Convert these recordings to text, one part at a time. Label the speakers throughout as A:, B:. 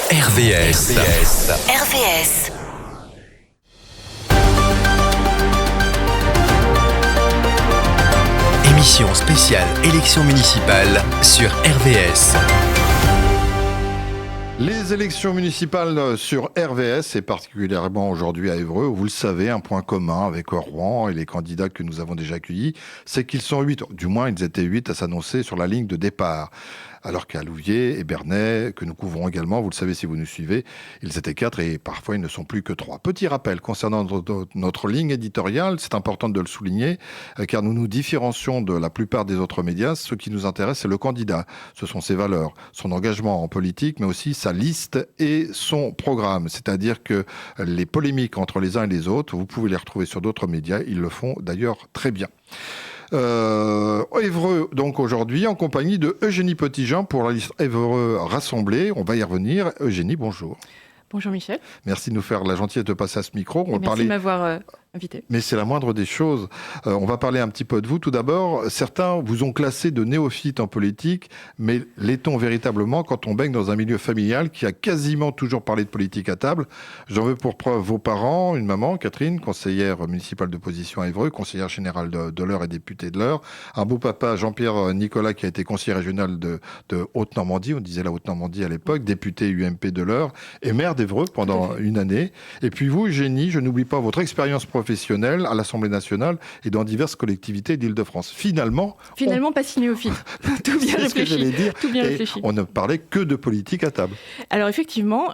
A: RVS. Émission spéciale élection municipale sur RVS.
B: Les élections municipales sur RVS, et particulièrement aujourd'hui à Évreux, vous le savez, un point commun avec Rouen et les candidats que nous avons déjà accueillis, c'est qu'ils sont 8, du moins ils étaient 8 à s'annoncer sur la ligne de départ. Alors qu'à Louviers et Bernay, que nous couvrons également, vous le savez si vous nous suivez, ils étaient 4 et parfois ils ne sont plus que 3. Petit rappel concernant notre ligne éditoriale, c'est important de le souligner, car nous nous différencions de la plupart des autres médias. Ce qui nous intéresse, c'est le candidat. Ce sont ses valeurs, son engagement en politique, mais aussi sa liste et son programme. C'est-à-dire que les polémiques entre les uns et les autres, vous pouvez les retrouver sur d'autres médias. Ils le font d'ailleurs très bien. Évreux, donc aujourd'hui, en compagnie de Eugénie Petitjean pour la liste Évreux rassemblée. On va y revenir. Eugénie, bonjour.
C: Bonjour Michel.
B: Merci de nous faire la gentillesse de passer à ce micro.
C: Merci de m'avoir invité.
B: Mais c'est la moindre des choses. On va parler un petit peu de vous. Tout d'abord, certains vous ont classé de néophyte en politique, mais l'est-on véritablement quand on baigne dans un milieu familial qui a quasiment toujours parlé de politique à table? J'en veux pour preuve vos parents, une maman, Catherine, conseillère municipale d'opposition à Évreux, conseillère générale de l'Eure et députée de l'Eure, un beau papa, Jean-Pierre Nicolas, qui a été conseiller régional de Haute-Normandie, on disait la Haute-Normandie à l'époque, député UMP de l'Eure et maire d'Évreux pendant une année. Et puis vous, Eugénie, je n'oublie pas votre expérience professionnelle à l'Assemblée nationale et dans diverses collectivités d'Île-de-France. Finalement
C: pas si néophyte. Tout bien réfléchi. Tout bien réfléchi.
B: On ne parlait que de politique à table.
C: Alors effectivement,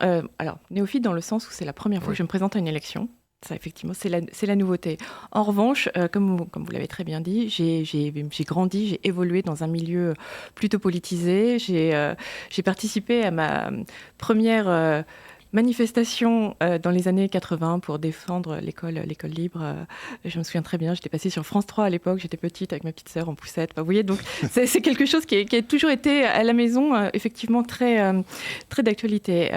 C: néophyte dans le sens où c'est la première fois que je me présente à une élection. Ça, effectivement, c'est la nouveauté. En revanche, comme vous l'avez très bien dit, j'ai grandi, j'ai évolué dans un milieu plutôt politisé. J'ai participé à ma première manifestation dans les années 80 pour défendre l'école libre. Je me souviens très bien, j'étais passée sur France 3 à l'époque, j'étais petite avec ma petite sœur en poussette. Vous voyez, donc c'est quelque chose qui a toujours été à la maison, effectivement très d'actualité.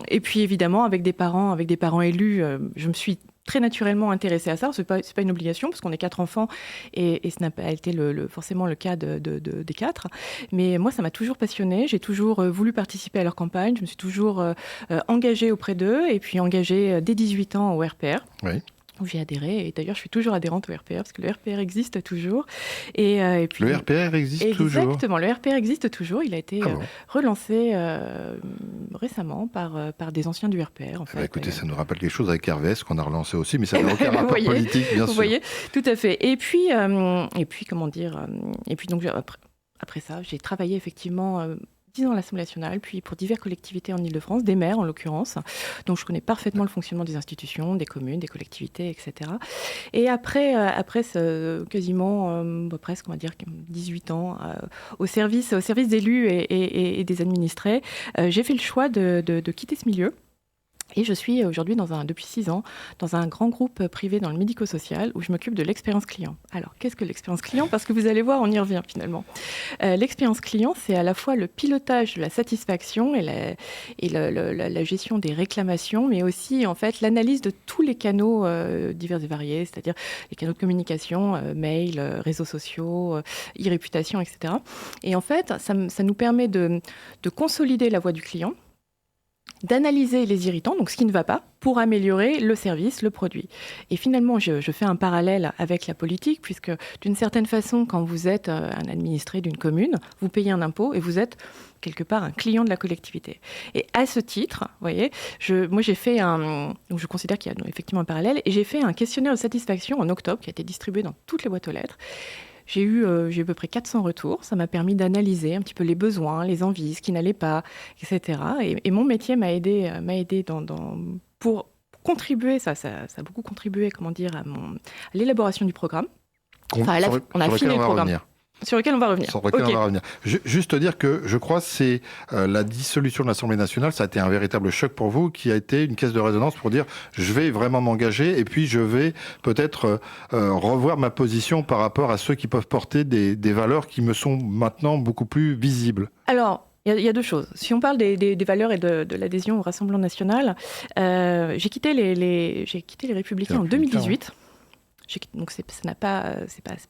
C: Et puis évidemment, avec des parents élus, je me suis très naturellement intéressée à ça. C'est pas une obligation parce qu'on est 4 enfants et ce n'a pas été forcément le cas des 4. Mais moi, ça m'a toujours passionnée. J'ai toujours voulu participer à leur campagne. Je me suis toujours engagée auprès d'eux et puis engagée dès 18 ans au RPR. Oui. Où j'ai adhéré, et d'ailleurs je suis toujours adhérente au RPR, parce que le RPR existe toujours. Et puis,
B: le RPR existe toujours?
C: Exactement, le RPR existe toujours, il a été relancé récemment par des anciens du RPR. En fait.
B: Écoutez, ça nous rappelle quelque chose avec RVS qu'on a relancé aussi, mais ça n'a aucun rapport politique, bien sûr.
C: Vous voyez, tout à fait. Et puis donc après ça, j'ai travaillé effectivement 10 ans à l'Assemblée nationale, puis pour diverses collectivités en Île-de-France, des maires en l'occurrence. Donc je connais parfaitement le fonctionnement des institutions, des communes, des collectivités, etc. Et après quasiment, presque, on va dire, 18 ans au service d'élus et des administrés, j'ai fait le choix de quitter ce milieu. Et je suis aujourd'hui depuis 6 ans dans un grand groupe privé dans le médico-social où je m'occupe de l'expérience client. Alors, qu'est-ce que l'expérience client? Parce que vous allez voir, on y revient finalement. L'expérience client, c'est à la fois le pilotage de la satisfaction et la gestion des réclamations, mais aussi en fait l'analyse de tous les canaux divers et variés, c'est-à-dire les canaux de communication, mail, réseaux sociaux, e-réputation, etc. Et en fait, ça nous permet de consolider la voix du client, d'analyser les irritants, donc ce qui ne va pas, pour améliorer le service, le produit. Et finalement, je fais un parallèle avec la politique, puisque d'une certaine façon, quand vous êtes un administré d'une commune, vous payez un impôt et vous êtes quelque part un client de la collectivité. Et à ce titre, vous voyez, moi j'ai fait donc je considère qu'il y a effectivement un parallèle, et j'ai fait un questionnaire de satisfaction en octobre qui a été distribué dans toutes les boîtes aux lettres. J'ai eu à peu près 400 retours. Ça m'a permis d'analyser un petit peu les besoins, les envies, ce qui n'allait pas, etc. Et mon métier m'a aidé pour contribuer, ça a beaucoup contribué, à l'élaboration du programme. On a affiné le programme. Sur lequel on va revenir.
B: Juste dire que je crois que c'est la dissolution de l'Assemblée nationale, ça a été un véritable choc pour vous, qui a été une caisse de résonance pour dire je vais vraiment m'engager et puis je vais peut-être revoir ma position par rapport à ceux qui peuvent porter des valeurs qui me sont maintenant beaucoup plus visibles.
C: Alors, il y a 2 choses. Si on parle des valeurs et de l'adhésion au Rassemblement national, j'ai quitté les Républicains en 2018. Donc c'est pas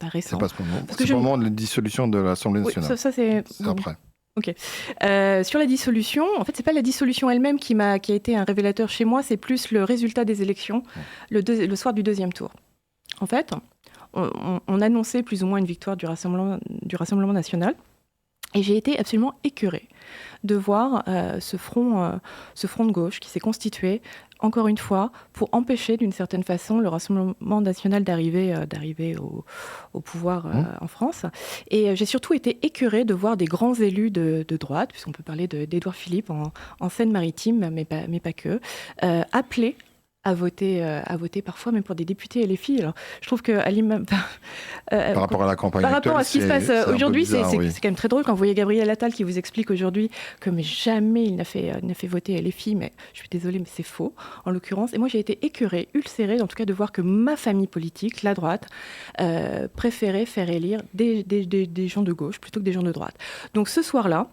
C: récent.
B: C'est pas ce moment. C'est le moment de la dissolution de l'Assemblée nationale.
C: Oui, ça c'est
B: après.
C: Ok. Sur la dissolution, en fait, c'est pas la dissolution elle-même qui a été un révélateur chez moi, c'est plus le résultat des élections le soir du deuxième tour. En fait, on annonçait plus ou moins une victoire du Rassemblement national, et j'ai été absolument écœurée de voir ce front de gauche qui s'est constitué, encore une fois, pour empêcher d'une certaine façon le Rassemblement national d'arriver au pouvoir en France. Et j'ai surtout été écœurée de voir des grands élus de droite, puisqu'on peut parler d'Édouard Philippe en Seine-Maritime, mais pas que, appeler à voter parfois même pour des députés LFI. Alors, je trouve que
B: Par rapport à la campagne
C: par
B: actuelle,
C: rapport à ce qui se passe aujourd'hui, c'est
B: oui.
C: quand même très drôle quand vous voyez Gabriel Attal qui vous explique aujourd'hui que mais jamais il n'a fait voter LFI, mais je suis désolée, mais c'est faux, en l'occurrence. Et moi, j'ai été écœurée, ulcérée, en tout cas, de voir que ma famille politique, la droite, préférait faire élire des gens de gauche plutôt que des gens de droite. Donc ce soir-là,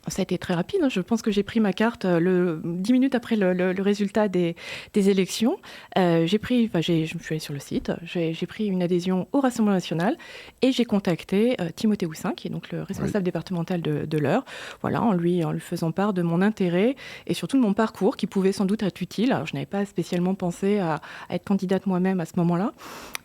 C: ça a été très rapide. Je pense que j'ai pris ma carte 10 minutes après le résultat des élections. Je me suis allée sur le site, j'ai pris une adhésion au Rassemblement national et j'ai contacté Timothée Houssin, qui est donc le responsable départemental de l'Eure, voilà, en lui faisant part de mon intérêt et surtout de mon parcours qui pouvait sans doute être utile. Alors, je n'avais pas spécialement pensé à être candidate moi-même à ce moment-là,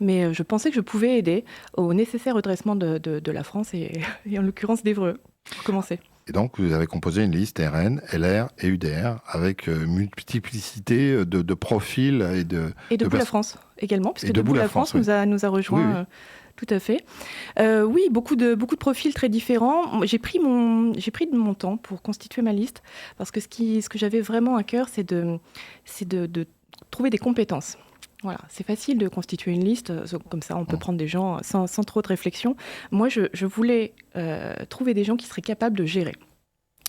C: mais je pensais que je pouvais aider au nécessaire redressement de la France et en l'occurrence d'Évreux, pour commencer.
B: Et donc, vous avez composé une liste RN, LR et UDR avec multiplicité de profils et de...
C: Et Debout la France également, puisque Debout la France nous a rejoints.
B: Oui.
C: Tout à fait. Oui, beaucoup de profils très différents. J'ai pris de mon temps pour constituer ma liste, parce que ce que j'avais vraiment à cœur, c'est de trouver des compétences. Voilà, c'est facile de constituer une liste, comme ça on peut prendre des gens sans trop de réflexion. Moi, je voulais trouver des gens qui seraient capables de gérer.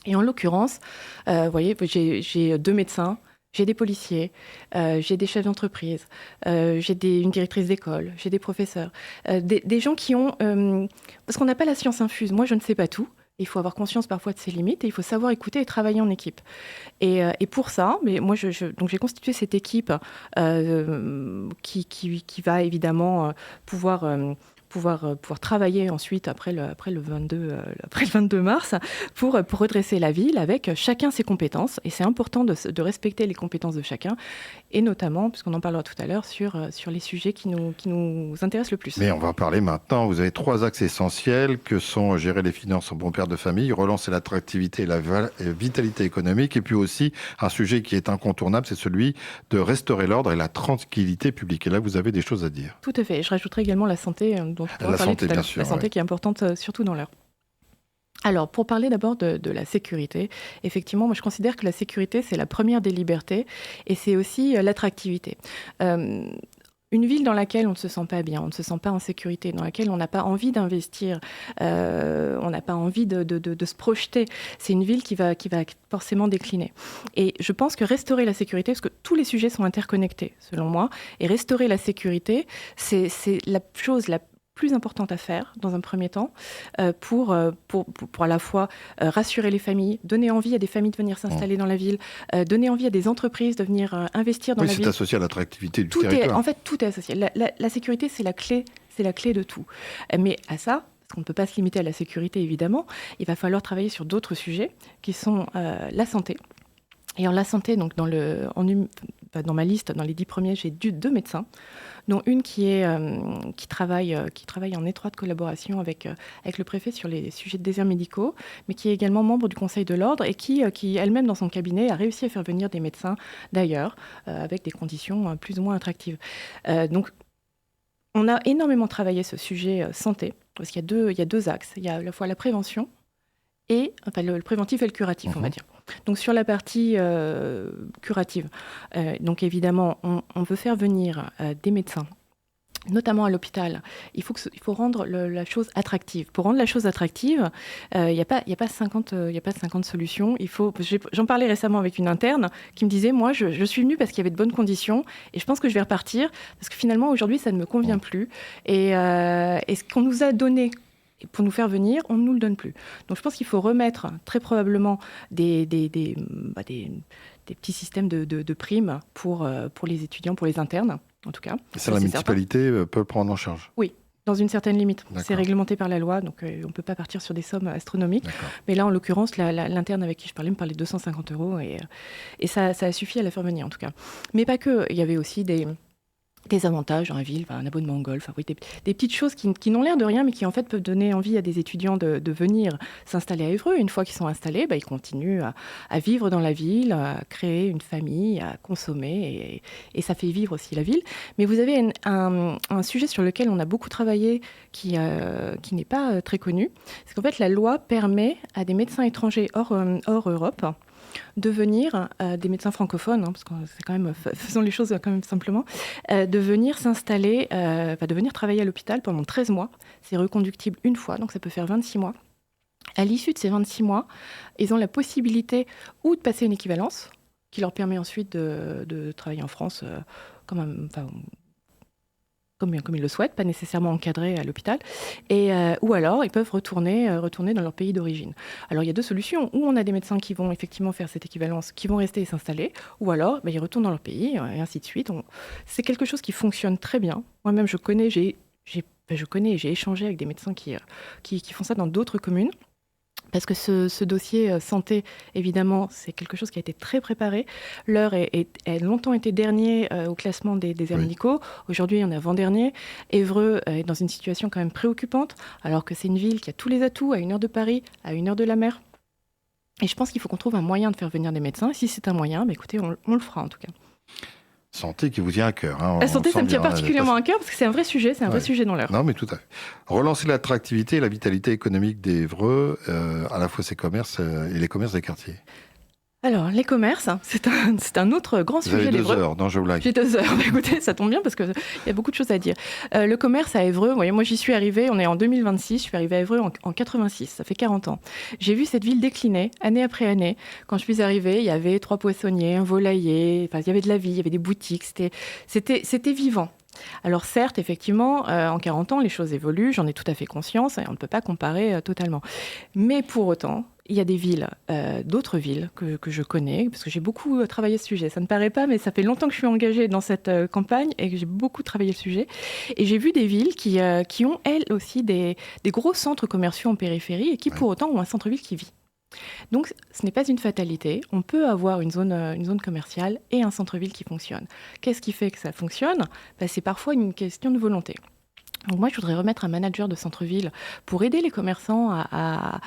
C: Et en l'occurrence, vous voyez, j'ai 2 médecins, j'ai des policiers, j'ai des chefs d'entreprise, j'ai une directrice d'école, j'ai des professeurs, des gens qui ont... parce qu'on n'a pas la science infuse, moi je ne sais pas tout. Il faut avoir conscience parfois de ses limites et il faut savoir écouter et travailler en équipe. Et pour ça, mais moi, donc j'ai constitué cette équipe qui va évidemment pouvoir travailler ensuite après le 22 mars pour redresser la ville avec chacun ses compétences. Et c'est important de respecter les compétences de chacun, et notamment, puisqu'on en parlera tout à l'heure, sur les sujets qui nous intéressent le plus.
B: Mais on va en parler maintenant. Vous avez 3 axes essentiels que sont gérer les finances en bon père de famille, relancer l'attractivité et la vitalité économique, et puis aussi un sujet qui est incontournable, c'est celui de restaurer l'ordre et la tranquillité publique. Et là, vous avez des choses à dire.
C: Tout à fait. Je rajouterai également la santé, dont on va parler tout à l'heure. La santé qui est importante, surtout dans l'heure. Alors, pour parler d'abord de la sécurité, effectivement, moi je considère que la sécurité, c'est la première des libertés et c'est aussi l'attractivité. Une ville dans laquelle on ne se sent pas bien, on ne se sent pas en sécurité, dans laquelle on n'a pas envie d'investir, on n'a pas envie de se projeter, c'est une ville qui va forcément décliner. Et je pense que restaurer la sécurité, parce que tous les sujets sont interconnectés, selon moi, et restaurer la sécurité, c'est la chose la plus importante à faire dans un premier temps pour à la fois rassurer les familles, donner envie à des familles de venir s'installer dans la ville, donner envie à des entreprises de venir investir dans la ville.
B: Oui, c'est associé à l'attractivité du territoire.
C: En fait, tout est associé. La sécurité, c'est la clé de tout. Mais à ça, parce qu'on ne peut pas se limiter à la sécurité, évidemment, il va falloir travailler sur d'autres sujets qui sont la santé. Et en la santé, donc dans ma liste, dans les 10 premiers, j'ai 2 médecins, dont une qui travaille en étroite collaboration avec le préfet sur les sujets de déserts médicaux, mais qui est également membre du Conseil de l'Ordre et qui elle-même, dans son cabinet, a réussi à faire venir des médecins d'ailleurs, avec des conditions plus ou moins attractives. Donc, on a énormément travaillé ce sujet santé, parce qu'il y a 2 axes. Il y a à la fois la prévention et le préventif et le curatif, on va dire. Donc sur la partie curative, donc évidemment, on veut faire venir des médecins, notamment à l'hôpital. Il faut rendre la chose attractive. Pour rendre la chose attractive, il n'y a pas 50 solutions. J'en parlais récemment avec une interne qui me disait, moi, je suis venue parce qu'il y avait de bonnes conditions et je pense que je vais repartir parce que finalement, aujourd'hui, ça ne me convient plus. Et ce qu'on nous a donné pour nous faire venir, on ne nous le donne plus. Donc je pense qu'il faut remettre très probablement des petits systèmes de primes pour les étudiants, pour les internes, en tout cas.
B: Et ça, la municipalité peut le prendre en charge.
C: Oui. Dans une certaine limite.
B: D'accord.
C: C'est réglementé par la loi, donc on ne peut pas partir sur des sommes astronomiques.
B: D'accord.
C: Mais là, en l'occurrence, l'interne avec qui je parlais me parlait de 250 € et ça a suffi à la faire venir, en tout cas. Mais pas que. Il y avait aussi des avantages dans la ville, un abonnement au golf, oui, des petites choses qui n'ont l'air de rien, mais qui en fait peuvent donner envie à des étudiants de venir s'installer à Évreux. Une fois qu'ils sont installés, ils continuent à vivre dans la ville, à créer une famille, à consommer, et ça fait vivre aussi la ville. Mais vous avez un sujet sur lequel on a beaucoup travaillé, qui n'est pas très connu, c'est qu'en fait la loi permet à des médecins étrangers hors Europe de venir, des médecins francophones, parce que c'est quand même, faisons les choses quand même simplement, de venir s'installer, de venir travailler à l'hôpital pendant 13 mois. C'est reconductible une fois, donc ça peut faire 26 mois. À l'issue de ces 26 mois, ils ont la possibilité ou de passer une équivalence, qui leur permet ensuite de travailler en France comme ils le souhaitent, pas nécessairement encadrés à l'hôpital, ou alors ils peuvent retourner dans leur pays d'origine. Alors il y a deux solutions, ou on a des médecins qui vont effectivement faire cette équivalence, qui vont rester et s'installer, ou alors ils retournent dans leur pays, et ainsi de suite. C'est quelque chose qui fonctionne très bien. Moi-même je connais, j'ai échangé avec des médecins qui font ça dans d'autres communes. Parce que ce dossier santé, évidemment, c'est quelque chose qui a été très préparé. L'Eure a longtemps été dernier au classement des déserts médicaux. Aujourd'hui, on est avant-dernier. Évreux est dans une situation quand même préoccupante, alors que c'est une ville qui a tous les atouts, à 1 heure de Paris, à 1 heure de la mer. Et je pense qu'il faut qu'on trouve un moyen de faire venir des médecins. Et si c'est un moyen, écoutez, on le fera en tout cas.
B: Santé qui vous tient à cœur.
C: La santé, ça me tient particulièrement à cœur parce que c'est un vrai sujet, c'est un vrai sujet dans l'Eure.
B: Non, mais tout à fait. Relancer l'attractivité et la vitalité économique d'Évreux, à la fois ses commerces et les commerces des quartiers.
C: Alors, les commerces, c'est un autre grand sujet d'Évreux.
B: Vous avez 2 heures, non, je blague.
C: J'ai 2 heures. Écoutez, ça tombe bien parce qu'il y a beaucoup de choses à dire. Le commerce à Évreux, vous voyez, moi j'y suis arrivée, on est en 2026, je suis arrivée à Évreux en 86, ça fait 40 ans. J'ai vu cette ville décliner année après année. Quand je suis arrivée, il y avait 3 poissonniers, un volailler, il y avait de la vie, il y avait des boutiques, c'était vivant. Alors certes, effectivement, en 40 ans, les choses évoluent, j'en ai tout à fait conscience, et on ne peut pas comparer totalement. Mais pour autant, il y a des villes, d'autres villes que je connais, parce que j'ai beaucoup travaillé ce sujet. Ça ne paraît pas, mais ça fait longtemps que je suis engagée dans cette campagne et que j'ai beaucoup travaillé le sujet. Et j'ai vu des villes qui ont, elles aussi, des gros centres commerciaux en périphérie et qui, pour autant, ont un centre-ville qui vit. Donc, ce n'est pas une fatalité. On peut avoir une zone commerciale et un centre-ville qui fonctionne. Qu'est-ce qui fait que ça fonctionne ? C'est parfois une question de volonté. Donc moi, je voudrais remettre un manager de centre-ville pour aider les commerçants à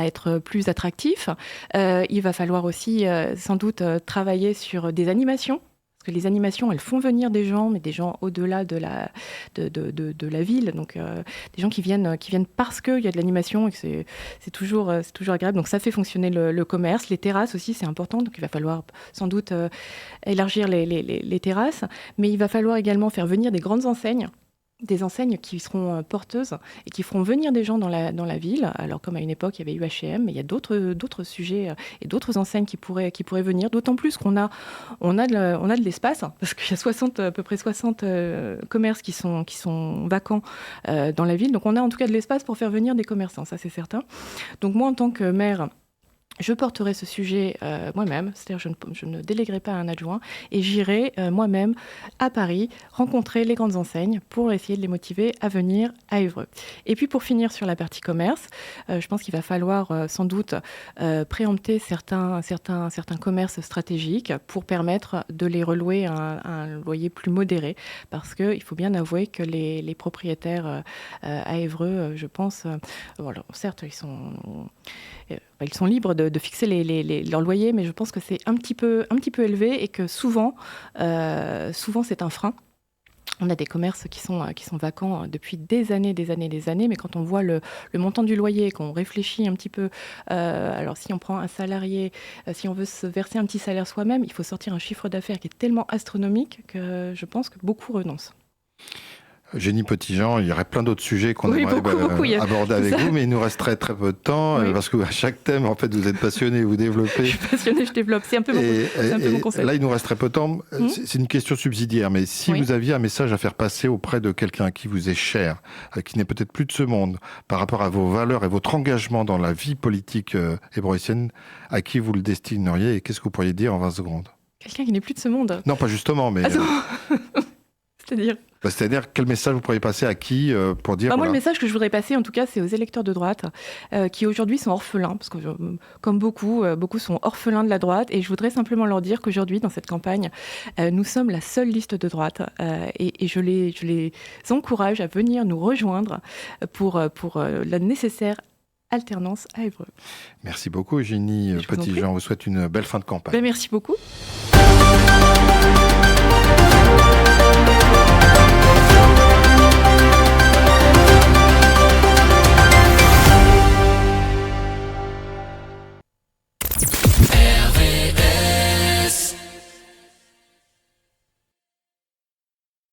C: être plus attractifs. Il va falloir aussi, sans doute, travailler sur des animations. Parce que les animations, elles font venir des gens, mais des gens au-delà de la ville. Donc, des gens qui viennent parce qu'il y a de l'animation et que c'est toujours agréable. Donc, ça fait fonctionner le commerce. Les terrasses aussi, c'est important. Donc, il va falloir sans doute élargir les terrasses. Mais il va falloir également faire venir des grandes enseignes. Des enseignes qui seront porteuses et qui feront venir des gens dans la ville. Alors, comme à une époque, il y avait eu H&M, mais il y a d'autres sujets et d'autres enseignes qui pourraient venir. D'autant plus qu'on a de l'espace, parce qu'il y a à peu près 60 commerces qui sont vacants dans la ville. Donc, on a en tout cas de l'espace pour faire venir des commerçants, ça c'est certain. Donc, moi, en tant que maire, je porterai ce sujet moi-même, c'est-à-dire je ne déléguerai pas à un adjoint et j'irai moi-même à Paris rencontrer les grandes enseignes pour essayer de les motiver à venir à Évreux. Et puis pour finir sur la partie commerce, je pense qu'il va falloir sans doute préempter certains commerces stratégiques pour permettre de les relouer à un loyer plus modéré, parce qu'il faut bien avouer que les propriétaires à Évreux, je pense, certes ils sont libres de fixer leur loyer, mais je pense que c'est un petit peu élevé et que souvent c'est un frein. On a des commerces qui sont vacants depuis des années, mais quand on voit le montant du loyer, qu'on réfléchit un petit peu, alors si on prend un salarié, si on veut se verser un petit salaire soi-même, il faut sortir un chiffre d'affaires qui est tellement astronomique que je pense que beaucoup renoncent.
B: Génie Petitjean, il y aurait plein d'autres sujets qu'on aimerait aborder avec vous, mais il nous reste très très peu de temps, parce qu'à chaque thème, en fait, vous êtes passionné, vous développez.
C: Je suis passionné, je développe, c'est un peu mon concept.
B: Là, il nous reste très peu de temps. C'est une question subsidiaire, mais si vous aviez un message à faire passer auprès de quelqu'un qui vous est cher, qui n'est peut-être plus de ce monde, par rapport à vos valeurs et votre engagement dans la vie politique évreusienne, à qui vous le destineriez et qu'est-ce que vous pourriez dire en 20 secondes ?
C: Quelqu'un qui n'est plus de ce monde ?
B: Non, pas justement, mais...
C: C'est-à-dire
B: C'est-à-dire, quel message vous pourriez passer à qui pour dire...
C: Moi, le message que je voudrais passer, en tout cas, c'est aux électeurs de droite qui aujourd'hui sont orphelins, parce que comme beaucoup sont orphelins de la droite, et je voudrais simplement leur dire qu'aujourd'hui, dans cette campagne, nous sommes la seule liste de droite, et je les encourage à venir nous rejoindre pour la nécessaire alternance à Évreux.
B: Merci beaucoup, Eugénie Petitjean. On vous souhaite une belle fin de campagne.
C: Merci beaucoup.